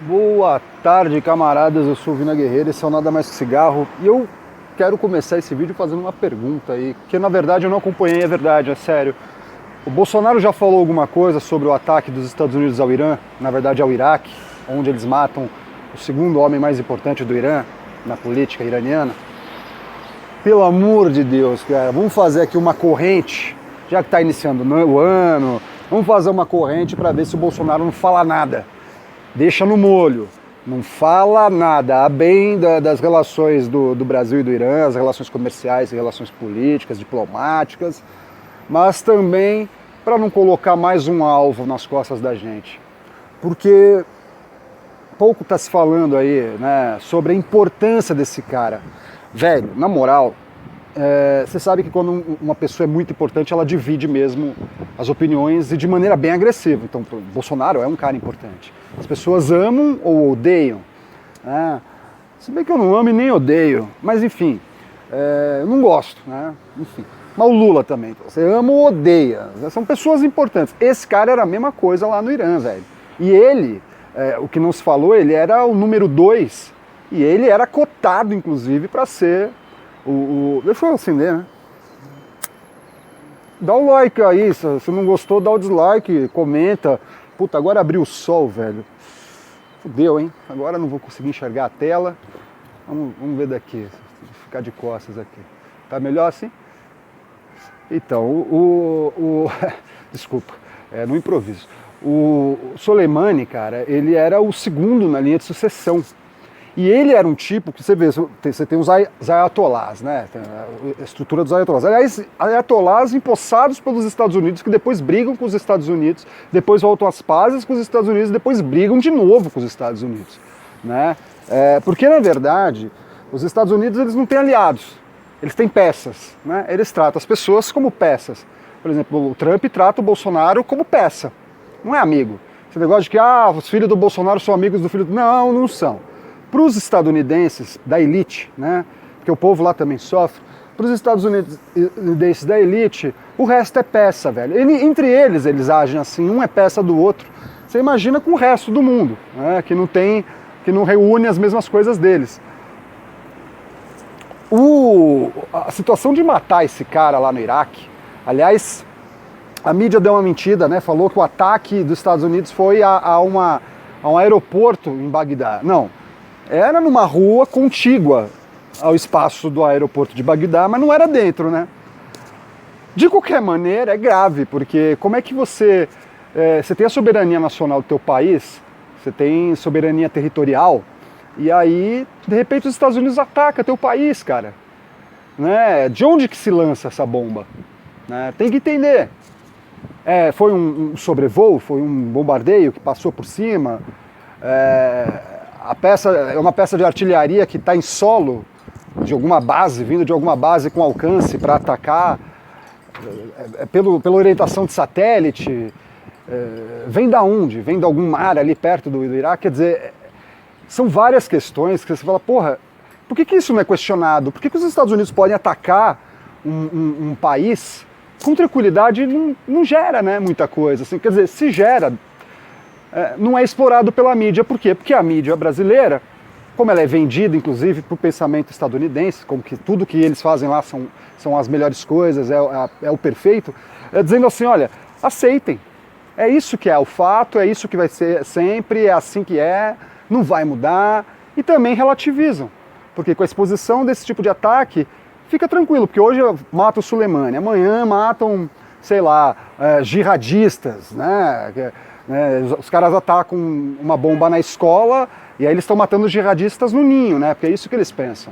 Boa tarde, camaradas, eu sou o Vina Guerreiro, esse é o Nada Mais Que Cigarro e eu quero começar esse vídeo fazendo uma pergunta aí, que na verdade eu não acompanhei, é verdade, é sério. O Bolsonaro já falou alguma coisa sobre o ataque dos Estados Unidos ao Irã, na verdade ao Iraque, onde eles matam o segundo homem mais importante do Irã, na política iraniana? Pelo amor de Deus, cara, vamos fazer aqui uma corrente, já que está iniciando o ano, vamos fazer uma corrente para ver se o Bolsonaro não fala nada. Deixa no molho, não fala nada, a bem das relações do Brasil e do Irã, as relações comerciais, relações políticas, diplomáticas, mas também para não colocar mais um alvo nas costas da gente. Porque pouco está se falando aí, né, sobre a importância desse cara. Velho, na moral, você sabe que quando uma pessoa é muito importante, ela divide mesmo as opiniões e de maneira bem agressiva. Então, Bolsonaro é um cara importante. As pessoas amam ou odeiam. Né? Se bem que eu não amo e nem odeio, mas enfim, eu não gosto. Né? Enfim. Mas o Lula também, você ama ou odeia. São pessoas importantes. Esse cara era a mesma coisa lá no Irã, velho. E ele, o que não se falou, ele era o número 2 e ele era cotado, inclusive, para ser deixa eu acender, né? Dá o like aí, se não gostou, dá o dislike, comenta. Puta, agora abriu o sol, velho. Fudeu, hein? Agora não vou conseguir enxergar a tela. Vamos ver daqui, vou ficar de costas aqui. Tá melhor assim? Então, desculpa, no improviso. O Soleimani, cara, ele era o segundo na linha de sucessão. E ele era um tipo que, você vê, você tem os ayatolás, né? Tem a estrutura dos ayatolás. Aliás, ayatolás empossados pelos Estados Unidos, que depois brigam com os Estados Unidos, depois voltam às pazes com os Estados Unidos, depois brigam de novo com os Estados Unidos. Né? Porque, na verdade, os Estados Unidos eles não têm aliados, eles têm peças. Né? Eles tratam as pessoas como peças. Por exemplo, o Trump trata o Bolsonaro como peça, não é amigo. Esse negócio de que os filhos do Bolsonaro são amigos do filho do... Não, não são. Para os estadunidenses da elite, né, porque o povo lá também sofre, para os estadunidenses da elite, o resto é peça, velho. Entre eles agem assim, um é peça do outro. Você imagina com o resto do mundo, né, que não reúne as mesmas coisas deles. A situação de matar esse cara lá no Iraque, aliás, a mídia deu uma mentira, né, falou que o ataque dos Estados Unidos foi a um aeroporto em Bagdá. Não. Era numa rua contígua ao espaço do aeroporto de Bagdá, mas não era dentro, né? De qualquer maneira, é grave, porque como é que você tem a soberania nacional do teu país, você tem soberania territorial, e aí, de repente, os Estados Unidos atacam teu país, cara. Né? De onde que se lança essa bomba? Né? Tem que entender. Foi um sobrevoo, foi um bombardeio que passou por cima... A peça é uma peça de artilharia que está em solo de alguma base, vindo de alguma base com alcance para atacar, pela orientação de satélite, vem da onde? Vem de algum mar ali perto do Iraque? Quer dizer, são várias questões que você fala, porra, por que isso não é questionado? Por que os Estados Unidos podem atacar um país com tranquilidade e não gera, né, muita coisa? Assim, quer dizer, se gera... não é explorado pela mídia. Por quê? Porque a mídia brasileira, como ela é vendida, inclusive, para o pensamento estadunidense, como que tudo que eles fazem lá são as melhores coisas, é o perfeito, dizendo assim, olha, aceitem. É isso que é o fato, é isso que vai ser sempre, é assim que é, não vai mudar. E também relativizam. Porque com a exposição desse tipo de ataque, fica tranquilo, porque hoje matam o Soleimani, amanhã matam, sei lá, jihadistas, né? Os caras atacam uma bomba na escola e aí eles estão matando os jihadistas no ninho, né? Porque é isso que eles pensam.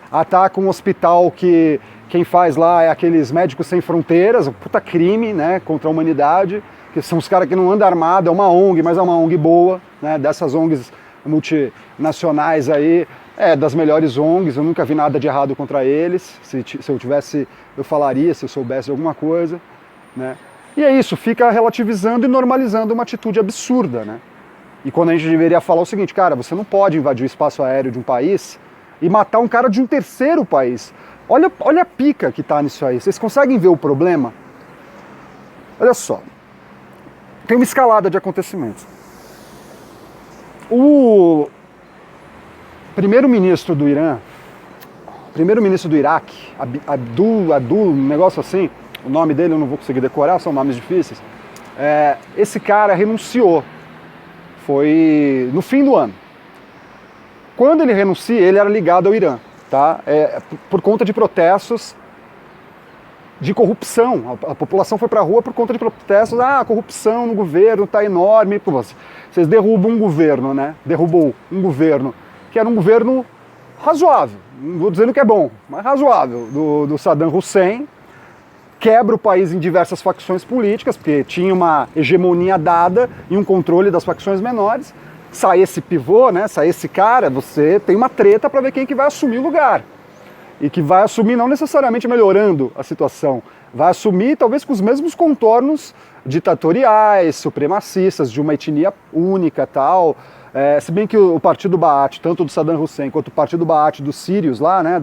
Atacam um hospital que quem faz lá é aqueles médicos sem fronteiras, um puta crime, né, contra a humanidade, que são os caras que não andam armados, é uma ONG, mas é uma ONG boa, né, dessas ONGs multinacionais aí, das melhores ONGs, eu nunca vi nada de errado contra eles, se eu tivesse, eu falaria, se eu soubesse de alguma coisa, né. E é isso, fica relativizando e normalizando uma atitude absurda, né? E quando a gente deveria falar o seguinte, cara, você não pode invadir o espaço aéreo de um país e matar um cara de um terceiro país. Olha a pica que tá nisso aí. Vocês conseguem ver o problema? Olha só. Tem uma escalada de acontecimentos. O primeiro-ministro do Irã, primeiro-ministro do Iraque, Abdul, um negócio assim, o nome dele eu não vou conseguir decorar, são nomes difíceis. Esse cara renunciou, foi no fim do ano. Quando ele renuncia, ele era ligado ao Irã, tá? Por conta de protestos de corrupção. A população foi para a rua por conta de protestos. A corrupção no governo está enorme. Vocês derrubam um governo, né? Derrubou um governo que era um governo razoável. Não vou dizendo que é bom, mas razoável, do Saddam Hussein. Quebra o país em diversas facções políticas, porque tinha uma hegemonia dada e um controle das facções menores. Sai esse pivô, né? Sai esse cara, você tem uma treta para ver quem que vai assumir o lugar. E que vai assumir não necessariamente melhorando a situação, vai assumir talvez com os mesmos contornos ditatoriais, supremacistas, de uma etnia única tal. Se bem que o partido Baath, tanto do Saddam Hussein quanto o partido Baath dos sírios lá, né,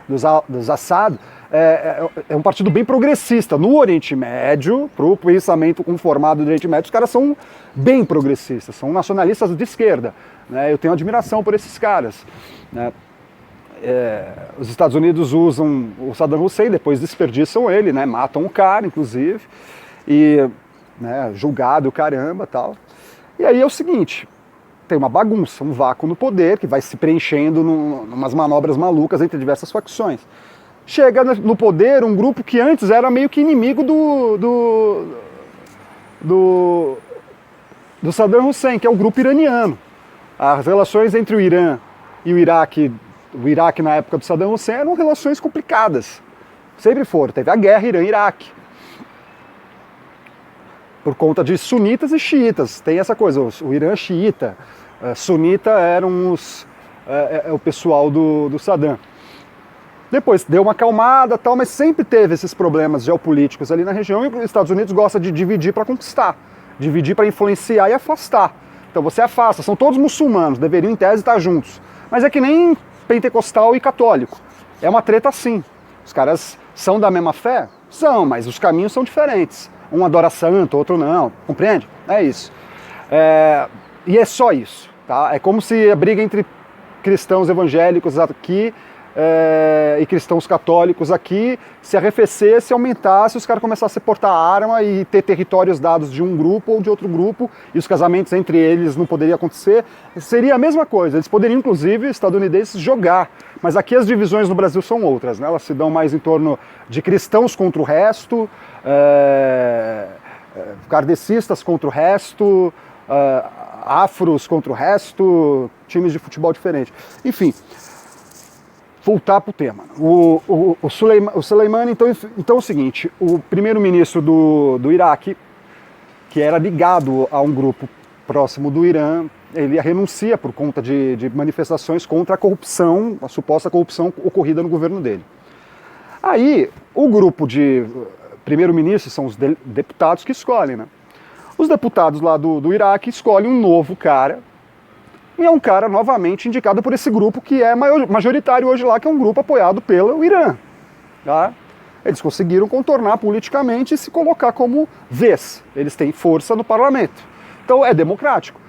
dos Assad, é um partido bem progressista. No Oriente Médio, para o pensamento conformado do Oriente Médio, os caras são bem progressistas, são nacionalistas de esquerda, né? Eu tenho admiração por esses caras, né? Os Estados Unidos usam o Saddam Hussein, depois desperdiçam ele, né? Matam o cara, inclusive, e né, julgado, caramba, tal. E aí é o seguinte, tem uma bagunça, um vácuo no poder que vai se preenchendo numas manobras malucas entre diversas facções. Chega no poder um grupo que antes era meio que inimigo do Saddam Hussein, que é o grupo iraniano. As relações entre o Irã e o Iraque na época do Saddam Hussein eram relações complicadas. Sempre foram. Teve a guerra Irã-Iraque. Por conta de sunitas e xiitas. Tem essa coisa, o Irã xiita. Sunita eram o pessoal do Saddam. Depois deu uma acalmada tal, mas sempre teve esses problemas geopolíticos ali na região e os Estados Unidos gostam de dividir para conquistar. Dividir para influenciar e afastar. Então você afasta, são todos muçulmanos, deveriam em tese estar juntos. Mas é que nem pentecostal e católico. É uma treta assim. Os caras são da mesma fé? São, mas os caminhos são diferentes. Um adora santo, outro não. Compreende? É isso. E é só isso. Tá? É como se a briga entre cristãos evangélicos aqui e cristãos católicos aqui se arrefecesse, aumentasse, os caras começassem a portar arma e ter territórios dados de um grupo ou de outro grupo, e os casamentos entre eles não poderiam acontecer. Seria a mesma coisa, eles poderiam inclusive, estadunidenses, jogar, mas aqui as divisões no Brasil são outras, né? Elas se dão mais em torno de cristãos contra o resto, kardecistas contra o resto, afros contra o resto, times de futebol diferentes. Enfim, voltar para o tema. O Soleimani, então é o seguinte, o primeiro-ministro do Iraque, que era ligado a um grupo próximo do Irã, ele renuncia por conta de manifestações contra a corrupção, a suposta corrupção ocorrida no governo dele. Aí, o grupo de primeiro-ministro são os deputados que escolhem, né? Os deputados lá do Iraque escolhem um novo cara, e é um cara novamente indicado por esse grupo que é majoritário hoje lá, que é um grupo apoiado pelo Irã. Tá? Eles conseguiram contornar politicamente e se colocar como vez. Eles têm força no parlamento. Então é democrático.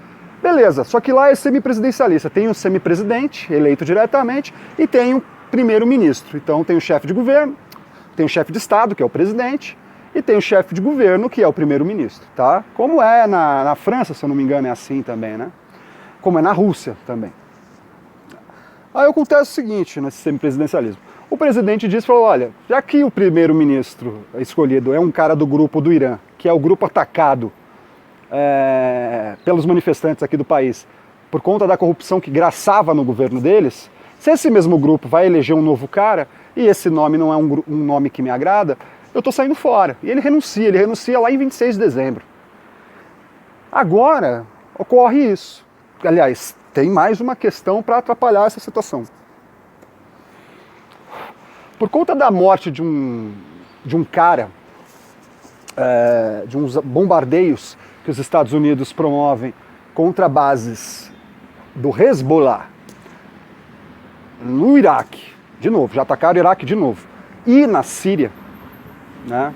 Beleza, só que lá é semipresidencialista. Tem o semipresidente, eleito diretamente, e tem o primeiro-ministro. Então tem o chefe de governo, tem o chefe de Estado, que é o presidente, e tem o chefe de governo, que é o primeiro-ministro. Tá? Como é na França, se eu não me engano, é assim também, né? Como é na Rússia também. Aí acontece o seguinte, nesse semipresidencialismo. O presidente falou, olha, já que o primeiro-ministro escolhido é um cara do grupo do Irã, que é o grupo atacado pelos manifestantes aqui do país, por conta da corrupção que graçava no governo deles, se esse mesmo grupo vai eleger um novo cara, e esse nome não é um nome que me agrada, eu estou saindo fora. E ele renuncia lá em 26 de dezembro. Agora ocorre isso. Aliás, tem mais uma questão para atrapalhar essa situação. Por conta da morte de um cara, de uns bombardeios que os Estados Unidos promovem contra bases do Hezbollah no Iraque, de novo, já atacaram o Iraque de novo, e na Síria, né?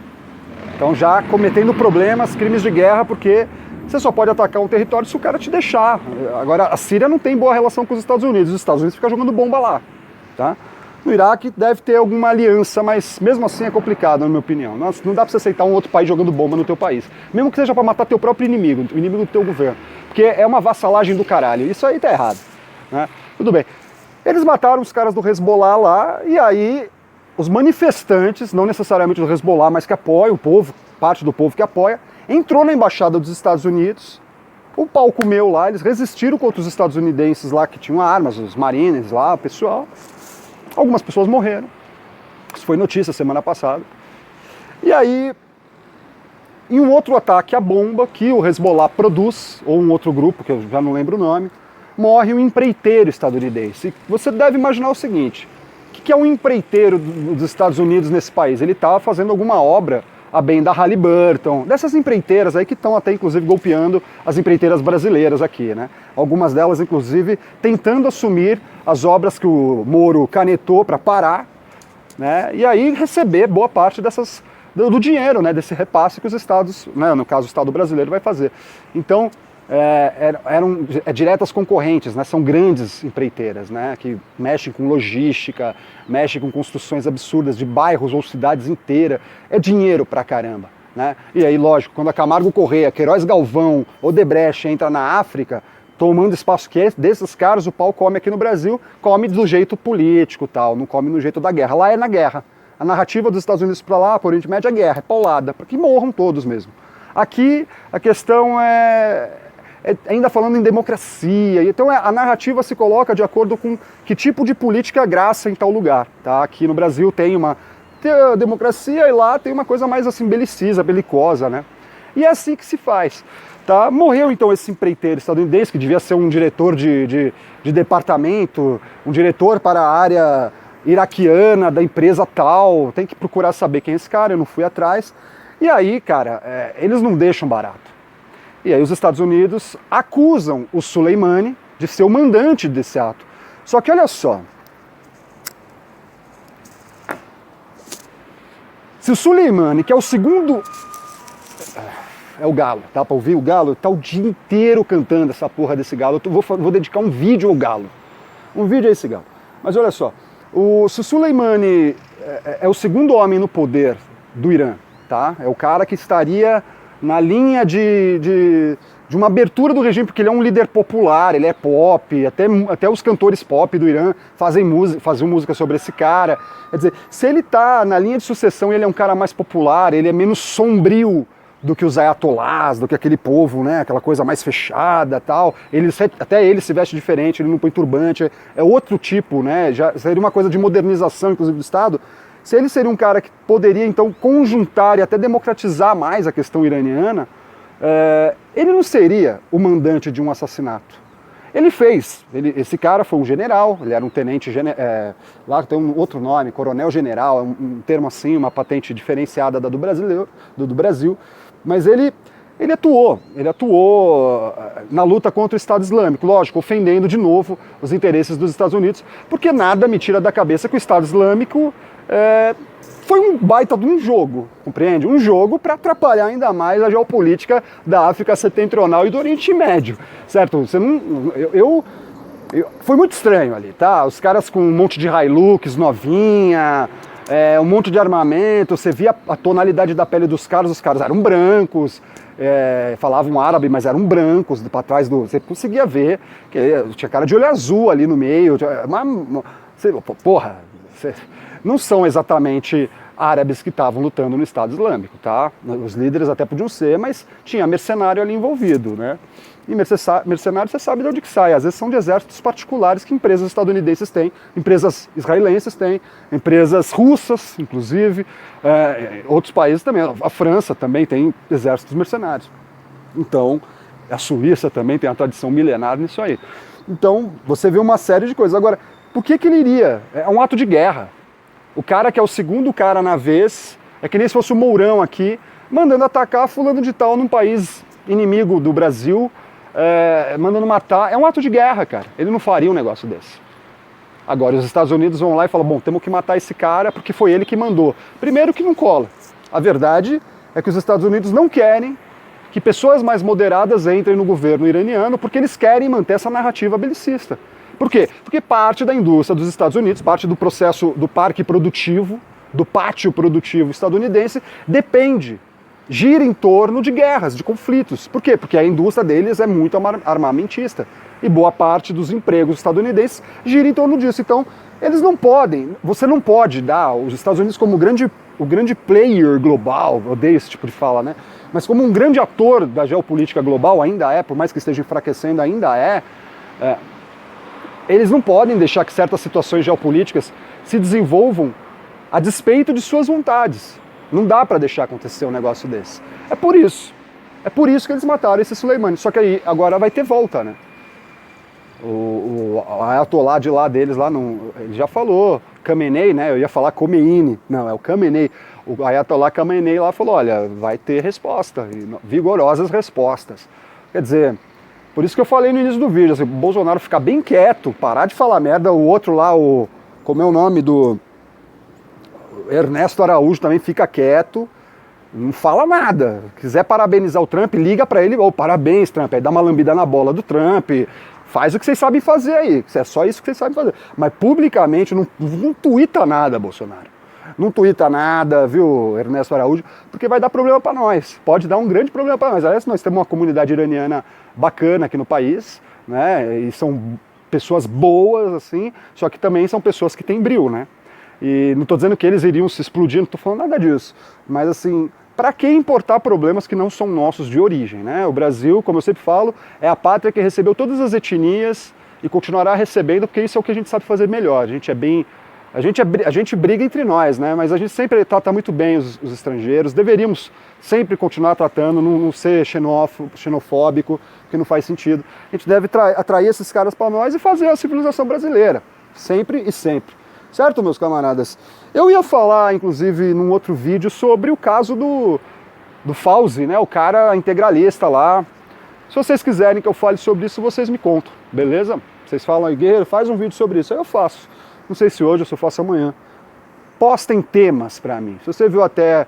Então já cometendo problemas, crimes de guerra, porque você só pode atacar um território se o cara te deixar. Agora, a Síria não tem boa relação com os Estados Unidos ficam jogando bomba lá, tá? No Iraque deve ter alguma aliança, mas mesmo assim é complicado, na minha opinião. Não dá pra você aceitar um outro país jogando bomba no teu país. Mesmo que seja pra matar teu próprio inimigo, o inimigo do teu governo. Porque é uma vassalagem do caralho. Isso aí tá errado, né? Tudo bem. Eles mataram os caras do Hezbollah lá, e aí os manifestantes, não necessariamente do Hezbollah, mas que apoiam o povo, parte do povo que apoia, entrou na embaixada dos Estados Unidos, o pau comeu lá, eles resistiram contra os estadunidenses lá que tinham armas, os marines lá, o pessoal. Algumas pessoas morreram. Isso foi notícia semana passada. E aí, em um outro ataque à bomba que o Hezbollah produz, ou um outro grupo, que eu já não lembro o nome, morre um empreiteiro estadunidense. E você deve imaginar o seguinte, o que é um empreiteiro dos Estados Unidos nesse país? Ele estava fazendo alguma obra a bem da Halliburton, dessas empreiteiras aí que estão até inclusive golpeando as empreiteiras brasileiras aqui, né? Algumas delas inclusive tentando assumir as obras que o Moro canetou para parar, né? E aí receber boa parte do dinheiro, né? Desse repasse que os estados, né? No caso o Estado brasileiro vai fazer. Então eram diretas concorrentes, né? São grandes empreiteiras, né? Que mexem com logística, mexem com construções absurdas de bairros ou cidades inteiras. É dinheiro pra caramba, né? E aí, lógico, quando a Camargo Corrêa, Queiroz Galvão, Odebrecht entra na África, tomando espaço que é desses caras, o pau come aqui no Brasil, come do jeito político, tal, não come no jeito da guerra. Lá é na guerra. A narrativa dos Estados Unidos para lá, por Oriente Médio, é guerra, é paulada, para que morram todos mesmo. Aqui a questão ainda falando em democracia, então a narrativa se coloca de acordo com que tipo de política graça em tal lugar, tá? Aqui no Brasil tem a democracia e lá tem uma coisa mais assim belicisa, belicosa, né? E é assim que se faz, tá? Morreu então esse empreiteiro estadunidense, que devia ser um diretor de departamento, um diretor para a área iraquiana da empresa tal, tem que procurar saber quem é esse cara, eu não fui atrás. E aí, cara, eles não deixam barato. E aí os Estados Unidos acusam o Soleimani de ser o mandante desse ato. Só que olha só, se o Soleimani, que é o segundo... É o galo, tá? Pra ouvir o galo, tá o dia inteiro cantando essa porra desse galo. Eu vou dedicar um vídeo ao galo. Um vídeo a esse galo. Mas olha só, se o Soleimani é o segundo homem no poder do Irã, tá? É o cara que estaria na linha de uma abertura do regime, porque ele é um líder popular, ele é pop, até os cantores pop do Irã faziam música sobre esse cara. Quer dizer, se ele está na linha de sucessão e ele é um cara mais popular, ele é menos sombrio do que os ayatolás, do que aquele povo, né, aquela coisa mais fechada tal, até ele se veste diferente, ele não põe turbante, é outro tipo, né, já seria uma coisa de modernização, inclusive, do Estado. Se ele seria um cara que poderia, então, conjuntar e até democratizar mais a questão iraniana, ele não seria o mandante de um assassinato. Ele fez. Esse cara foi um general, ele era um tenente, lá tem um outro nome, coronel-general, é um termo assim, uma patente diferenciada da do Brasil, mas ele atuou na luta contra o Estado Islâmico, lógico, ofendendo de novo os interesses dos Estados Unidos, porque nada me tira da cabeça que o Estado Islâmico foi um baita de um jogo, compreende? Um jogo para atrapalhar ainda mais a geopolítica da África Setentrional e do Oriente Médio, certo? Foi muito estranho ali, tá? Os caras com um monte de Hilux novinha, um monte de armamento, você via a tonalidade da pele dos caras, os caras eram brancos, falavam árabe, mas eram brancos, para trás você conseguia ver, que tinha cara de olho azul ali no meio, não são exatamente árabes que estavam lutando no Estado Islâmico, tá? Os líderes até podiam ser, mas tinha mercenário ali envolvido, né? E mercenário você sabe de onde que sai, às vezes são de exércitos particulares que empresas estadunidenses têm, empresas israelenses têm, empresas russas, inclusive, outros países também, a França também tem exércitos mercenários. Então, a Suíça também tem uma tradição milenar nisso aí. Então, você vê uma série de coisas. Agora, por que ele iria? É um ato de guerra. O cara que é o segundo cara na vez, é que nem se fosse o Mourão aqui, mandando atacar fulano de tal num país inimigo do Brasil, mandando matar. É um ato de guerra, cara. Ele não faria um negócio desse. Agora, os Estados Unidos vão lá e falam, bom, temos que matar esse cara porque foi ele que mandou. Primeiro que não cola. A verdade é que os Estados Unidos não querem que pessoas mais moderadas entrem no governo iraniano porque eles querem manter essa narrativa belicista. Por quê? Porque parte da indústria dos Estados Unidos, parte do processo do parque produtivo, do pátio produtivo estadunidense, gira em torno de guerras, de conflitos. Por quê? Porque a indústria deles é muito armamentista. E boa parte dos empregos estadunidenses gira em torno disso. Então, eles não podem, você não pode dar os Estados Unidos como o grande player global, eu odeio esse tipo de fala, né? Mas como um grande ator da geopolítica global, ainda é, por mais que esteja enfraquecendo, ainda eles não podem deixar que certas situações geopolíticas se desenvolvam a despeito de suas vontades. Não dá para deixar acontecer um negócio desse. É por isso que eles mataram esse Soleimani. Só que aí agora vai ter volta, né? O Ayatollah de lá deles, ele já falou, Khamenei, né? Eu ia falar Khomeini, não, é o Khamenei. O Ayatollah Khamenei lá falou, olha, vai ter resposta, vigorosas respostas. Quer dizer, por isso que eu falei no início do vídeo, assim, o Bolsonaro ficar bem quieto, parar de falar merda, o outro lá, como é o nome do Ernesto Araújo também fica quieto, não fala nada. Quiser parabenizar o Trump, liga pra ele, parabéns Trump, aí dá uma lambida na bola do Trump, faz o que vocês sabem fazer aí, é só isso que vocês sabem fazer. Mas publicamente não tuita nada, Bolsonaro. Não tuita nada, viu, Ernesto Araújo, porque vai dar problema pra nós, pode dar um grande problema pra nós. Aliás, nós temos uma comunidade iraniana bacana aqui no país, né, e são pessoas boas, assim, só que também são pessoas que têm brio, né. E não estou dizendo que eles iriam se explodir, não estou falando nada disso. Mas assim, para que importar problemas que não são nossos de origem, né? O Brasil, como eu sempre falo, é a pátria que recebeu todas as etnias e continuará recebendo, porque isso é o que a gente sabe fazer melhor. A gente briga entre nós, né? Mas a gente sempre trata muito bem os estrangeiros. Deveríamos sempre continuar tratando, não ser xenofóbico, que não faz sentido. A gente deve atrair esses caras para nós e fazer a civilização brasileira, sempre e sempre. Certo, meus camaradas? Eu ia falar, inclusive, num outro vídeo sobre o caso do Fauzi, né? O cara integralista lá. Se vocês quiserem que eu fale sobre isso, vocês me contam, beleza? Vocês falam aí, Guerreiro, faz um vídeo sobre isso. Aí eu faço. Não sei se hoje ou se eu faço amanhã. Postem temas pra mim. Se você viu até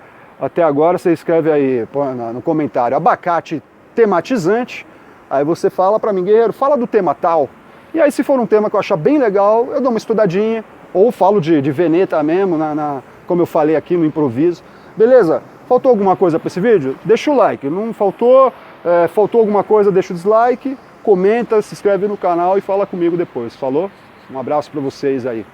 agora, você escreve aí no comentário abacate tematizante. Aí você fala pra mim, Guerreiro, fala do tema tal. E aí, se for um tema que eu achar bem legal, eu dou uma estudadinha. Ou falo de Veneta mesmo, como eu falei aqui no improviso. Beleza? Faltou alguma coisa para esse vídeo? Deixa o like. Não faltou, faltou alguma coisa, deixa o dislike, comenta, se inscreve no canal e fala comigo depois. Falou? Um abraço para vocês aí.